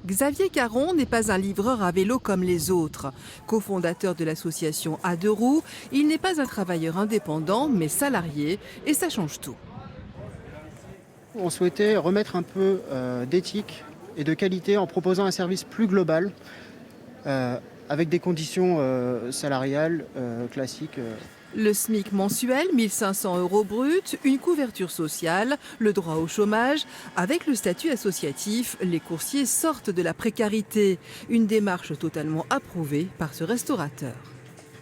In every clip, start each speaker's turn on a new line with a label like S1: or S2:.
S1: Xavier Caron n'est pas un livreur à vélo comme les autres. Cofondateur de l'association A2Roues, il n'est pas un travailleur indépendant mais salarié et ça change tout.
S2: On souhaitait remettre un peu d'éthique et de qualité en proposant un service plus global avec des conditions salariales classiques.
S1: Le SMIC mensuel, 1 500 € brut, une couverture sociale, le droit au chômage. Avec le statut associatif, les coursiers sortent de la précarité. Une démarche totalement approuvée par ce restaurateur.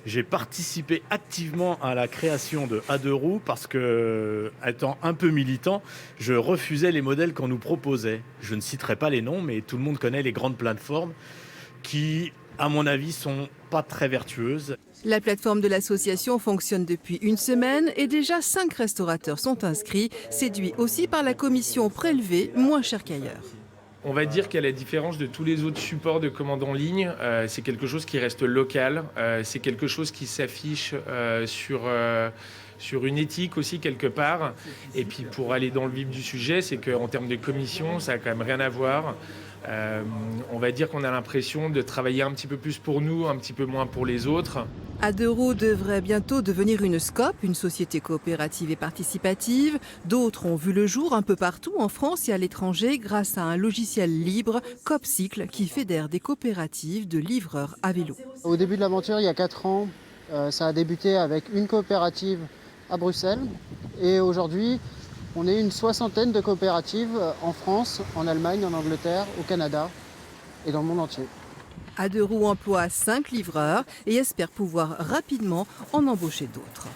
S3: J'ai participé activement à la création de A2Roues parce que, étant un peu militant, je refusais les modèles qu'on nous proposait. Je ne citerai pas les noms, mais tout le monde connaît les grandes plateformes qui, à mon avis, sont pas très vertueuses.
S1: La plateforme de l'association fonctionne depuis une semaine et déjà 5 restaurateurs sont inscrits, séduits aussi par la commission prélevée, moins chère qu'ailleurs.
S4: On va dire qu'à la différence de tous les autres supports de commande en ligne, c'est quelque chose qui reste local, c'est quelque chose qui s'affiche sur une éthique aussi quelque part. Et puis pour aller dans le vif du sujet, c'est qu'en termes de commission, ça n'a quand même rien à voir. On va dire qu'on a l'impression de travailler un petit peu plus pour nous, un petit peu moins pour les autres.
S1: A2Roues devrait bientôt devenir une SCOP, une société coopérative et participative. D'autres ont vu le jour un peu partout en France et à l'étranger grâce à un logiciel libre, Copcycle, qui fédère des coopératives de livreurs à vélo.
S2: Au début de l'aventure, il y a 4 ans, ça a débuté avec une coopérative à Bruxelles. Et aujourd'hui, on est une 60aine de coopératives en France, en Allemagne, en Angleterre, au Canada et dans le monde entier.
S1: A2Roues emploie 5 livreurs et espère pouvoir rapidement en embaucher d'autres.